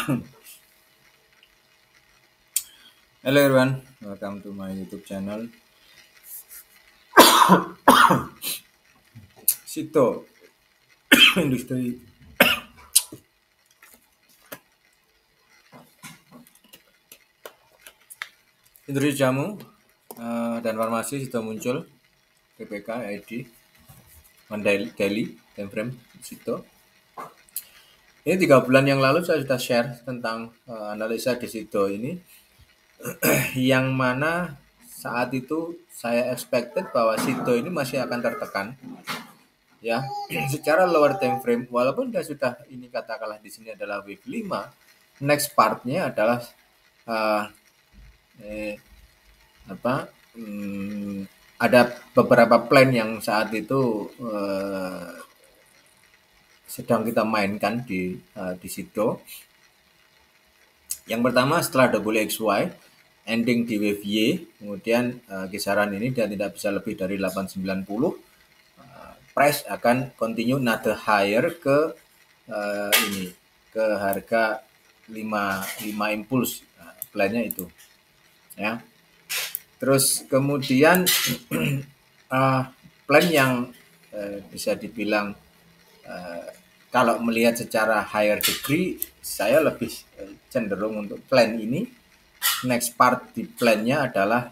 Hello everyone, welcome to my YouTube channel. Sito Industri Jamu dan Farmasi sudah muncul PPK ID Daily time frame Sito. Ini 3 bulan yang lalu saya sudah share tentang analisa di Sito ini, yang mana saat itu saya expected bahwa Sito ini masih akan tertekan. Ya, secara lower time frame, walaupun dia sudah ini katakanlah di sini adalah wave 5, next partnya adalah ada beberapa plan yang saat itu sedang kita mainkan di situ. Yang pertama, setelah WXY ending di wave Y, kemudian kisaran ini dia tidak bisa lebih dari 890. Price akan continue another higher ke ke harga 5 impulse, plannya itu ya. Terus kemudian plan yang bisa dibilang kalau melihat secara higher degree, saya lebih cenderung untuk plan ini. Next part di plannya adalah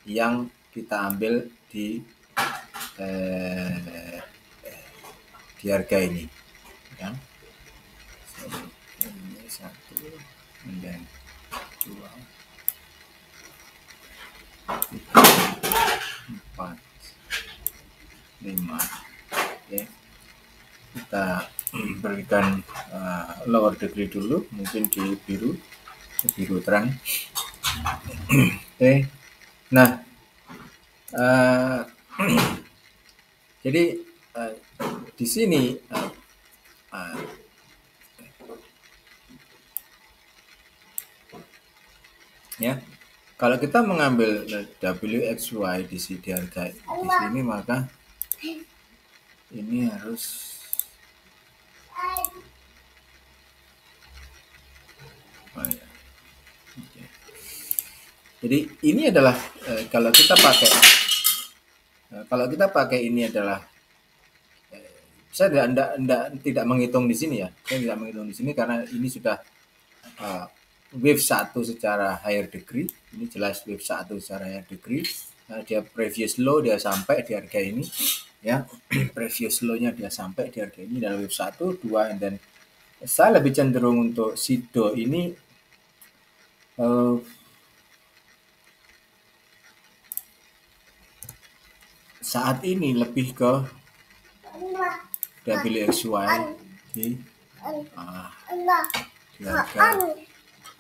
yang kita ambil di harga ini ya. Ini 1 dan 2 4 5. Oke, kita berikan lower degree dulu, mungkin di biru terang. Oke, nah jadi di sini ya, kalau kita mengambil WXY di harga di sini, maka ini harus jadi ini adalah kalau kita pakai ini adalah saya tidak menghitung di sini ya. Saya tidak menghitung di sini karena ini sudah wave 1 secara higher degree. Ini jelas wave 1 secara higher degree. Dia previous low dia sampai di harga ini ya. Previous low-nya dia sampai di harga ini dalam wave 1, 2, and then saya lebih cenderung untuk Sido ini saat ini lebih ke WXY di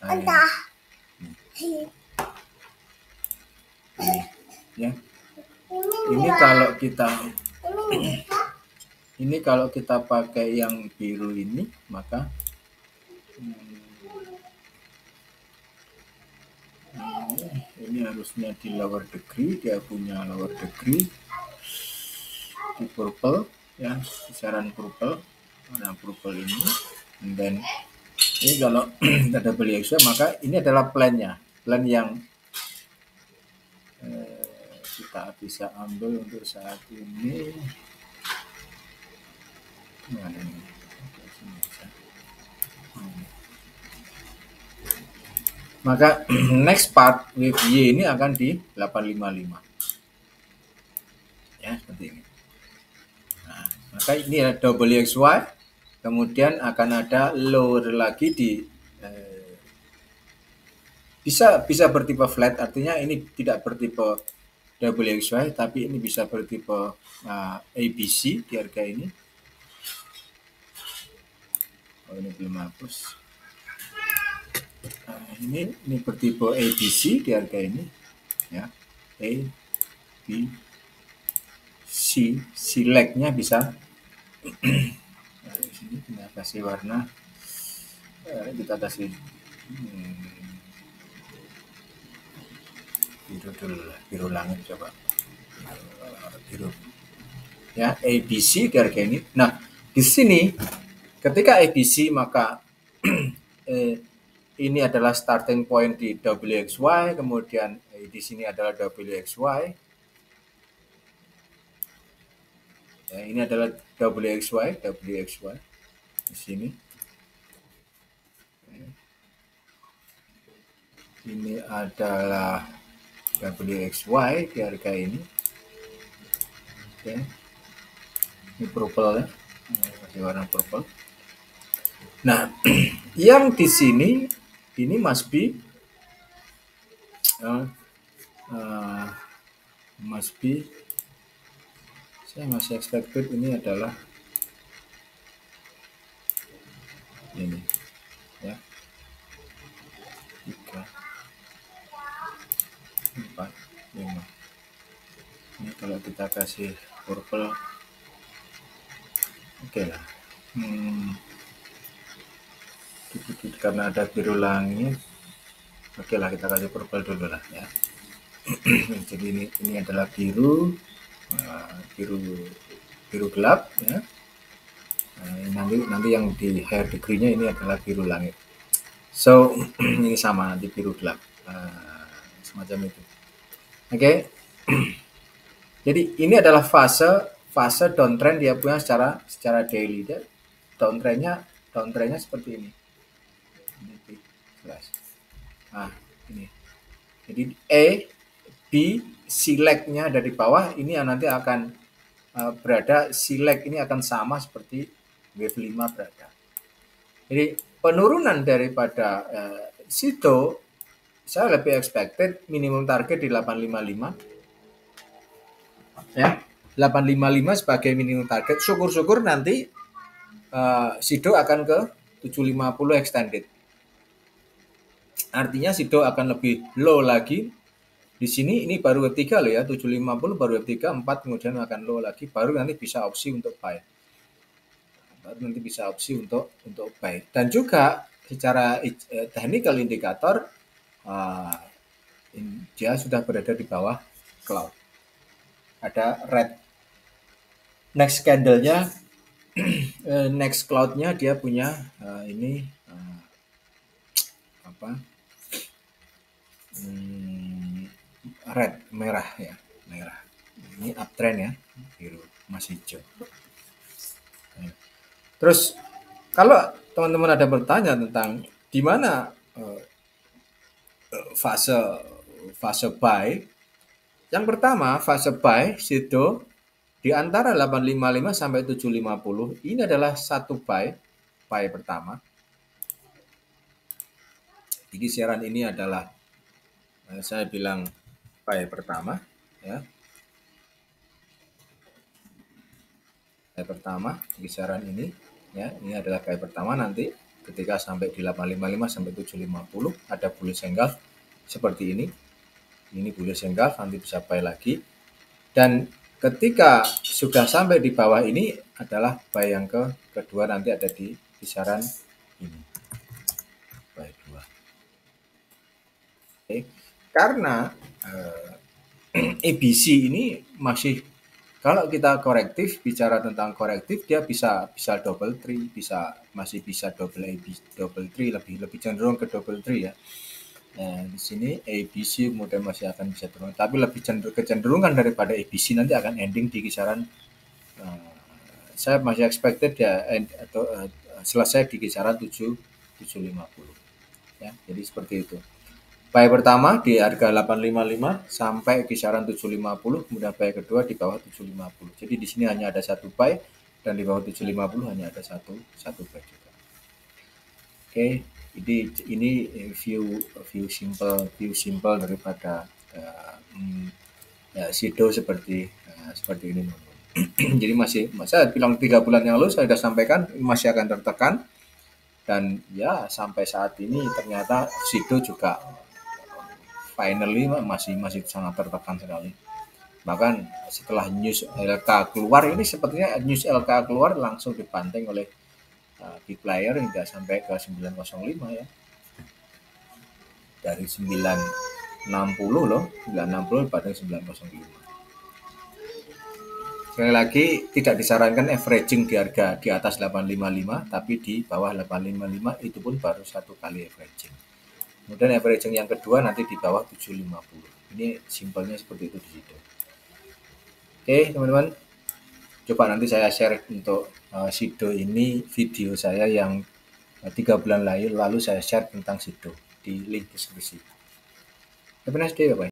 harga ya. Ini kalau kita pakai yang biru ini, maka ini harusnya di lower degree, dia punya lower degree di purple ya, kisaran purple, warna purple ini. And then ini kalau kita beli extra, maka ini adalah plan yang kita bisa ambil untuk saat ini. Maka next part wave Y ini akan di 855 ya, seperti ini. Nah, maka ini ada WXY, kemudian akan ada lower lagi di bisa bertipe flat, artinya ini tidak bertipe WXY, tapi ini bisa bertipe ABC di harga ini. Oh, ini belum hapus. Ini bertipe ABC di harga ini ya. A, B, C leg-nya bisa di sini kita kasih warna, kita kasih biru langit, coba biru ya, ABC di harga ini. Nah, di sini ketika ABC, maka eh, ini adalah starting point di WXY, kemudian di sini adalah WXY. Ya, ini adalah WXY di sini. Ini adalah WXY di harga ini. Oke. Ini purple ya, masih warna purple. Nah, yang di sini ini must be saya masih expected ini adalah ini ya, 3 4 5. Ini kalau kita kasih purple oke lah. Karena ada biru langit, oke lah kita kasih purple dulu lah ya. Jadi ini adalah biru gelap ya. Nanti yang di higher degree-nya ini adalah biru langit. So ini sama nanti biru gelap, semacam itu. Oke. Jadi ini adalah fase downtrend dia punya secara daily. Dia downtrendnya seperti ini. Nah, ini. Jadi B select-nya dari bawah ini yang nanti akan berada, select ini akan sama seperti wave 5 berada. Jadi penurunan daripada situ saya lebih expected minimum target di 855 ya, 855 sebagai minimum target. Syukur-syukur nanti Sido akan ke 750 extended. Artinya Sido akan lebih low lagi. Di sini ini baru wave 3 loh ya, 750 baru wave 3, 4 kemudian akan low lagi, baru nanti bisa opsi untuk buy. Dan juga secara technical indikator dia sudah berada di bawah cloud. Ada red. Next candle-nya next cloud-nya dia punya ini red, merah ya, merah. Ini uptrend ya, biru masih hijau. Terus kalau teman-teman ada bertanya tentang di mana fase buy, yang pertama fase buy situ di antara 855 sampai 750 ini adalah satu buy pertama. Jadi siaran ini adalah saya bilang buy pertama ya. Buy pertama di kisaran ini ya, ini adalah buy pertama. Nanti ketika sampai di 855 sampai 750 ada bullish engulf seperti ini. Ini bullish engulf, nanti bisa buy lagi. Dan ketika sudah sampai di bawah ini adalah buy yang kedua, nanti ada di kisaran ini. Buy 2. Oke. Karena ABC ini masih, kalau kita korektif, bicara tentang korektif, dia bisa double tree, masih bisa double tree, lebih cenderung ke double tree ya. Nah, di sini ABC kemudian masih akan bisa turun, tapi lebih kecenderungan daripada ABC nanti akan ending di kisaran saya masih expected ya selesai di kisaran 750 ya. Jadi seperti itu. Buy pertama di harga 855 sampai kisaran 750, kemudian buy kedua di bawah 750. Jadi di sini hanya ada satu buy dan di bawah 750 hanya ada satu buy juga. Oke, ini view simple daripada Sido seperti ini. Jadi saya bilang 3 bulan yang lalu saya sudah sampaikan masih akan tertekan, dan ya sampai saat ini ternyata Sido juga finally masih sangat tertekan sekali. Bahkan setelah news LK keluar, ini sepertinya news LK keluar langsung dibanting oleh big player hingga sampai ke 905 ya. Dari 960 loh, 960 pada 905. Sekali lagi tidak disarankan averaging di harga di atas 855 tapi di bawah 855 itu pun baru satu kali averaging. Kemudian averaging yang kedua nanti di bawah 750. Ini simpelnya seperti itu di situ. Oke, teman-teman. Coba nanti saya share untuk Sido ini video saya yang 3 bulan lalu saya share tentang Sido di link deskripsi. Have a nice day, bye.